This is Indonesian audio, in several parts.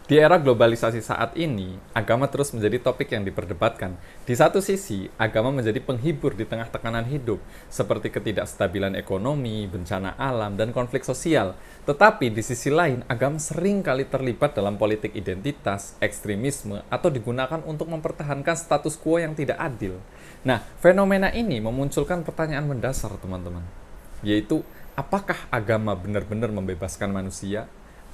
Di era globalisasi saat ini, agama terus menjadi topik yang diperdebatkan. Di satu sisi, agama menjadi penghibur di tengah tekanan hidup, seperti ketidakstabilan ekonomi, bencana alam, dan konflik sosial. Tetapi di sisi lain, agama sering kali terlibat dalam politik identitas, ekstremisme, atau digunakan untuk mempertahankan status quo yang tidak adil. Nah, fenomena ini memunculkan pertanyaan mendasar, teman-teman, yaitu apakah agama benar-benar membebaskan manusia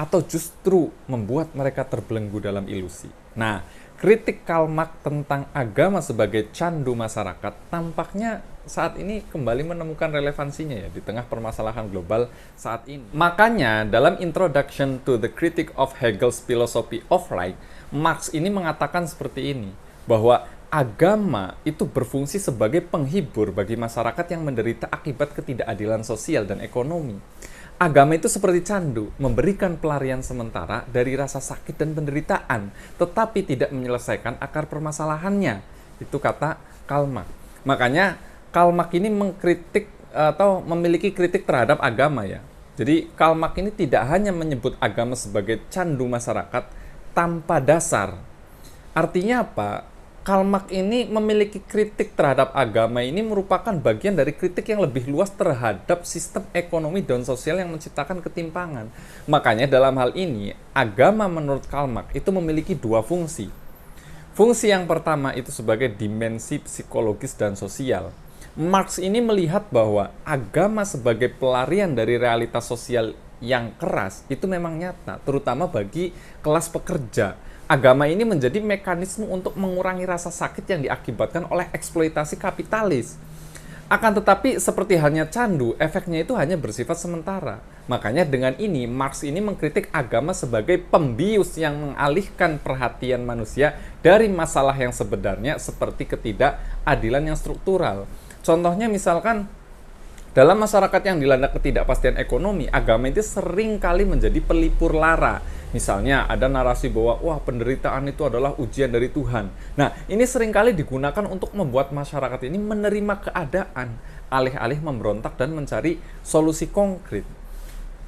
atau justru membuat mereka terbelenggu dalam ilusi. Nah, kritik Karl Marx tentang agama sebagai candu masyarakat tampaknya saat ini kembali menemukan relevansinya ya di tengah permasalahan global saat ini. Makanya dalam Introduction to the Critique of Hegel's Philosophy of Right, Marx ini mengatakan seperti ini, bahwa agama itu berfungsi sebagai penghibur bagi masyarakat yang menderita akibat ketidakadilan sosial dan ekonomi. Agama itu seperti candu, memberikan pelarian sementara dari rasa sakit dan penderitaan, tetapi tidak menyelesaikan akar permasalahannya. Itu kata Karl Marx. Makanya Karl Marx ini mengkritik atau memiliki kritik terhadap agama ya. Jadi Karl Marx ini tidak hanya menyebut agama sebagai candu masyarakat tanpa dasar. Artinya apa? Karl Marx ini memiliki kritik terhadap agama ini merupakan bagian dari kritik yang lebih luas terhadap sistem ekonomi dan sosial yang menciptakan ketimpangan. Makanya dalam hal ini, agama menurut Karl Marx itu memiliki dua fungsi. Fungsi yang pertama itu sebagai dimensi psikologis dan sosial. Marx ini melihat bahwa agama sebagai pelarian dari realitas sosial yang keras itu memang nyata, terutama bagi kelas pekerja. Agama ini menjadi mekanisme untuk mengurangi rasa sakit yang diakibatkan oleh eksploitasi kapitalis. Akan tetapi, seperti halnya candu, efeknya itu hanya bersifat sementara. Makanya dengan ini, Marx ini mengkritik agama sebagai pembius yang mengalihkan perhatian manusia dari masalah yang sebenarnya seperti ketidakadilan yang struktural. Contohnya misalkan, dalam masyarakat yang dilanda ketidakpastian ekonomi, agama itu sering kali menjadi pelipur lara. Misalnya ada narasi bahwa wah penderitaan itu adalah ujian dari Tuhan. Nah, ini seringkali digunakan untuk membuat masyarakat ini menerima keadaan, alih-alih memberontak dan mencari solusi konkret.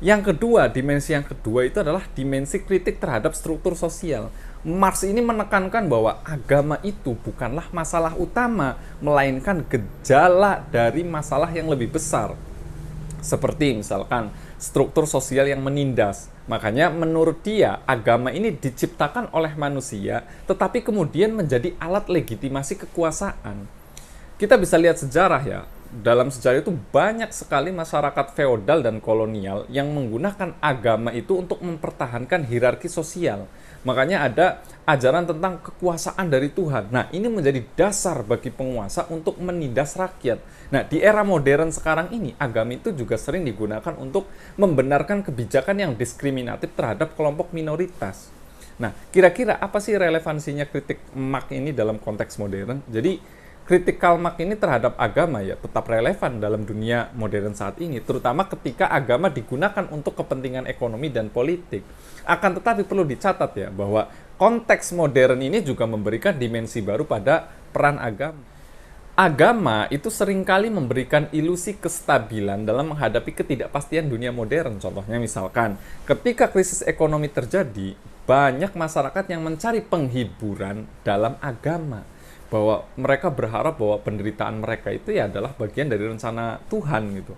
Yang kedua, dimensi yang kedua itu adalah dimensi kritik terhadap struktur sosial. Marx ini menekankan bahwa agama itu bukanlah masalah utama, melainkan gejala dari masalah yang lebih besar. Seperti misalkan struktur sosial yang menindas. Makanya menurut dia, agama ini diciptakan oleh manusia, tetapi kemudian menjadi alat legitimasi kekuasaan. Kita bisa lihat sejarah ya, dalam sejarah itu banyak sekali masyarakat feodal dan kolonial yang menggunakan agama itu untuk mempertahankan hierarki sosial. Makanya ada ajaran tentang kekuasaan dari Tuhan. Nah, ini menjadi dasar bagi penguasa untuk menindas rakyat. Nah, di era modern sekarang ini, agama itu juga sering digunakan untuk membenarkan kebijakan yang diskriminatif terhadap kelompok minoritas. Nah, kira-kira apa sih relevansinya kritik Marx ini dalam konteks modern? Jadi, kritik Karl Marx ini terhadap agama ya tetap relevan dalam dunia modern saat ini, terutama ketika agama digunakan untuk kepentingan ekonomi dan politik. Akan tetapi perlu dicatat ya bahwa konteks modern ini juga memberikan dimensi baru pada peran agama. Agama itu seringkali memberikan ilusi kestabilan dalam menghadapi ketidakpastian dunia modern. Contohnya misalkan, ketika krisis ekonomi terjadi, banyak masyarakat yang mencari penghiburan dalam agama. Bahwa mereka berharap bahwa penderitaan mereka itu ya adalah bagian dari rencana Tuhan gitu.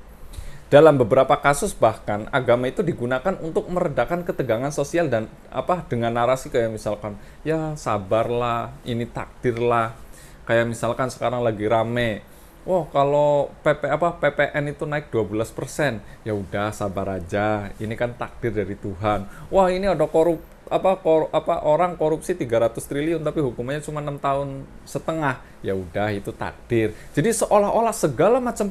Dalam beberapa kasus bahkan agama itu digunakan untuk meredakan ketegangan sosial dan dengan narasi kayak misalkan ya sabarlah, ini takdirlah. Kayak misalkan sekarang lagi rame, wah kalau PPN itu naik 12%, ya udah sabar aja, ini kan takdir dari Tuhan. Wah ini ada orang korupsi 300 triliun tapi hukumannya cuma 6 tahun setengah, ya udah itu takdir. Jadi seolah-olah segala macam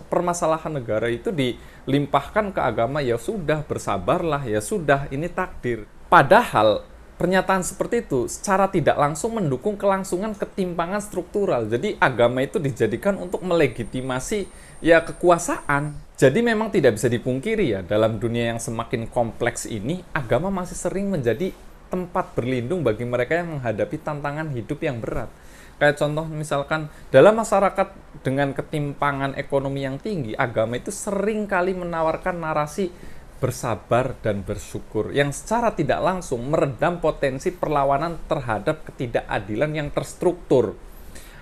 permasalahan negara itu dilimpahkan ke agama, ya sudah bersabarlah, ya sudah ini takdir. Padahal pernyataan seperti itu secara tidak langsung mendukung kelangsungan ketimpangan struktural. Jadi agama itu dijadikan untuk melegitimasi ya kekuasaan. Jadi memang tidak bisa dipungkiri ya, dalam dunia yang semakin kompleks ini, agama masih sering menjadi tempat berlindung bagi mereka yang menghadapi tantangan hidup yang berat. Kayak contoh misalkan, dalam masyarakat dengan ketimpangan ekonomi yang tinggi, agama itu sering kali menawarkan narasi bersabar dan bersyukur, yang secara tidak langsung meredam potensi perlawanan terhadap ketidakadilan yang terstruktur.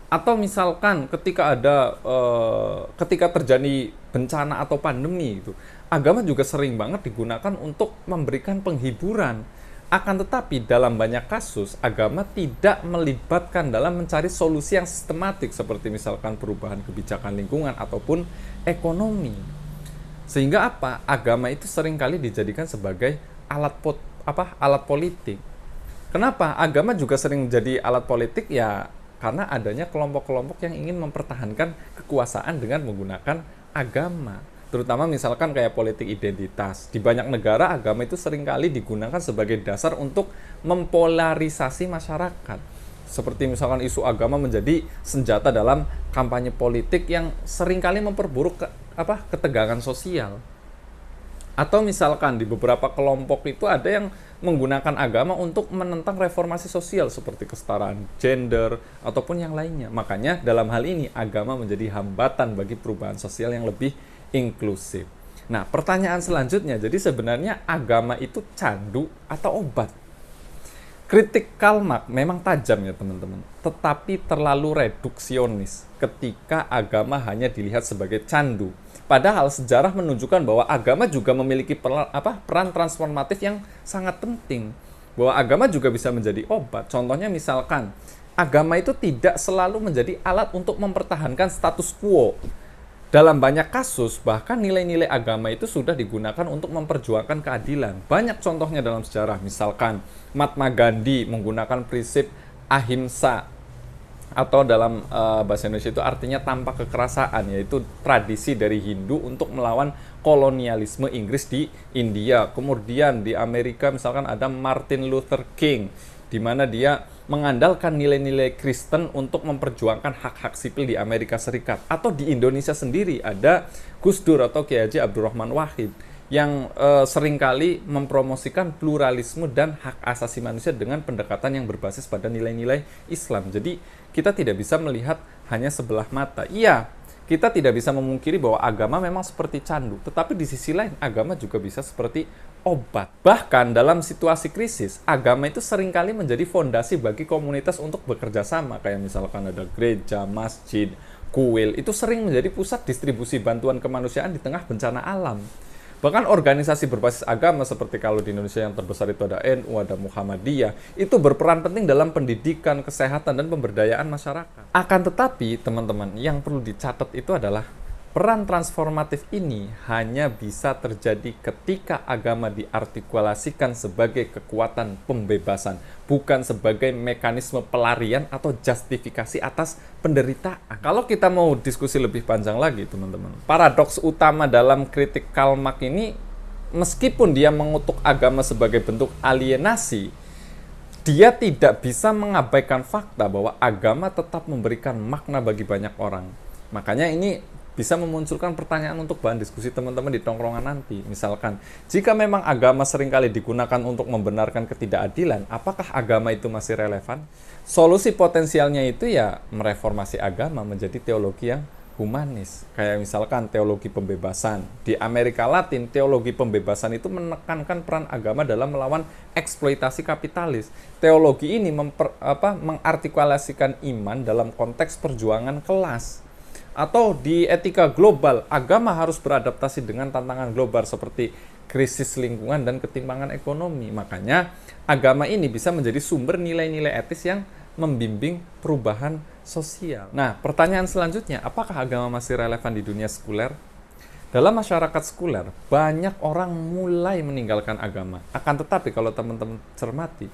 Atau misalkan ketika terjadi bencana atau pandemi itu, agama juga sering banget digunakan untuk memberikan penghiburan. Akan tetapi dalam banyak kasus, agama tidak melibatkan dalam mencari solusi yang sistematik seperti misalkan perubahan kebijakan lingkungan ataupun ekonomi. Sehingga apa? Agama itu seringkali dijadikan sebagai alat politik. Kenapa? Agama juga sering jadi alat politik ya karena adanya kelompok-kelompok yang ingin mempertahankan kekuasaan dengan menggunakan agama. Terutama misalkan kayak politik identitas. Di banyak negara agama itu seringkali digunakan sebagai dasar untuk mempolarisasi masyarakat. Seperti misalkan isu agama menjadi senjata dalam kampanye politik yang seringkali memperburuk ketegangan sosial. Atau misalkan di beberapa kelompok itu ada yang menggunakan agama untuk menentang reformasi sosial seperti kesetaraan gender ataupun yang lainnya. Makanya dalam hal ini agama menjadi hambatan bagi perubahan sosial yang lebih inklusif. Nah, pertanyaan selanjutnya, jadi sebenarnya agama itu candu atau obat? Kritik Karl Marx memang tajam ya teman-teman, tetapi terlalu reduksionis ketika agama hanya dilihat sebagai candu. Padahal sejarah menunjukkan bahwa agama juga memiliki peran transformatif yang sangat penting. Bahwa agama juga bisa menjadi obat. Contohnya misalkan, agama itu tidak selalu menjadi alat untuk mempertahankan status quo. Dalam banyak kasus, bahkan nilai-nilai agama itu sudah digunakan untuk memperjuangkan keadilan. Banyak contohnya dalam sejarah, misalkan Mahatma Gandhi menggunakan prinsip ahimsa, atau dalam bahasa Indonesia itu artinya tanpa kekerasan, yaitu tradisi dari Hindu untuk melawan kolonialisme Inggris di India. Kemudian di Amerika misalkan ada Martin Luther King, di mana dia mengandalkan nilai-nilai Kristen untuk memperjuangkan hak-hak sipil di Amerika Serikat. Atau di Indonesia sendiri ada Gus Dur atau Kiai Haji Abdurrahman Wahid yang seringkali mempromosikan pluralisme dan hak asasi manusia dengan pendekatan yang berbasis pada nilai-nilai Islam. Jadi kita tidak bisa melihat hanya sebelah mata. Iya, kita tidak bisa memungkiri bahwa agama memang seperti candu, tetapi di sisi lain agama juga bisa seperti obat. Bahkan dalam situasi krisis, agama itu seringkali menjadi fondasi bagi komunitas untuk bekerja sama. Kayak misalkan ada gereja, masjid, kuil, itu sering menjadi pusat distribusi bantuan kemanusiaan di tengah bencana alam. Bahkan organisasi berbasis agama seperti kalau di Indonesia yang terbesar itu ada NU, ada Muhammadiyah, itu berperan penting dalam pendidikan, kesehatan, dan pemberdayaan masyarakat. Akan tetapi, teman-teman, yang perlu dicatat itu adalah peran transformatif ini hanya bisa terjadi ketika agama diartikulasikan sebagai kekuatan pembebasan, bukan sebagai mekanisme pelarian atau justifikasi atas penderitaan. Kalau kita mau diskusi lebih panjang lagi, teman-teman, paradoks utama dalam kritik Karl Marx ini, meskipun dia mengutuk agama sebagai bentuk alienasi, dia tidak bisa mengabaikan fakta bahwa agama tetap memberikan makna bagi banyak orang. Makanya ini bisa memunculkan pertanyaan untuk bahan diskusi teman-teman di tongkrongan nanti. Misalkan, jika memang agama seringkali digunakan untuk membenarkan ketidakadilan, apakah agama itu masih relevan? Solusi potensialnya itu ya mereformasi agama menjadi teologi yang humanis. Kayak misalkan teologi pembebasan. Di Amerika Latin, teologi pembebasan itu menekankan peran agama dalam melawan eksploitasi kapitalis. Teologi ini mengartikulasikan iman dalam konteks perjuangan kelas. Atau di etika global, agama harus beradaptasi dengan tantangan global seperti krisis lingkungan dan ketimpangan ekonomi. Makanya, agama ini bisa menjadi sumber nilai-nilai etis yang membimbing perubahan sosial. Nah, pertanyaan selanjutnya, apakah agama masih relevan di dunia sekuler? Dalam masyarakat sekuler, banyak orang mulai meninggalkan agama. Akan tetapi, kalau teman-teman cermati,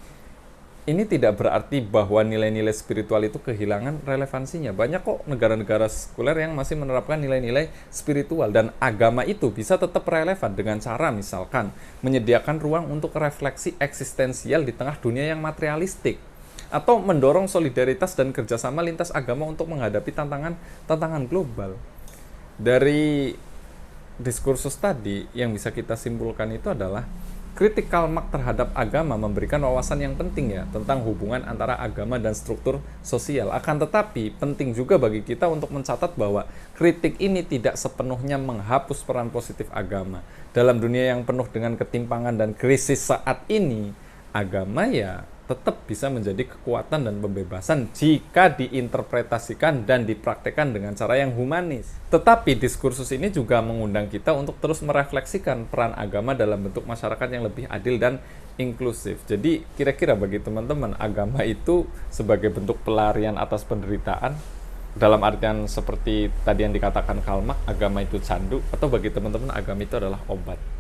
ini tidak berarti bahwa nilai-nilai spiritual itu kehilangan relevansinya. Banyak kok negara-negara sekuler yang masih menerapkan nilai-nilai spiritual, dan agama itu bisa tetap relevan dengan cara misalkan menyediakan ruang untuk refleksi eksistensial di tengah dunia yang materialistik, atau mendorong solidaritas dan kerjasama lintas agama untuk menghadapi tantangan global. Dari diskursus tadi yang bisa kita simpulkan itu adalah Kritik Karl Marx terhadap agama memberikan wawasan yang penting ya tentang hubungan antara agama dan struktur sosial. Akan tetapi penting juga bagi kita untuk mencatat bahwa kritik ini tidak sepenuhnya menghapus peran positif agama. Dalam dunia yang penuh dengan ketimpangan dan krisis saat ini, agama ya tetap bisa menjadi kekuatan dan pembebasan jika diinterpretasikan dan dipraktekkan dengan cara yang humanis. Tetapi diskursus ini juga mengundang kita untuk terus merefleksikan peran agama dalam bentuk masyarakat yang lebih adil dan inklusif. Jadi kira-kira bagi teman-teman, agama itu sebagai bentuk pelarian atas penderitaan, dalam artian seperti tadi yang dikatakan Karl Marx, agama itu candu, atau bagi teman-teman agama itu adalah obat.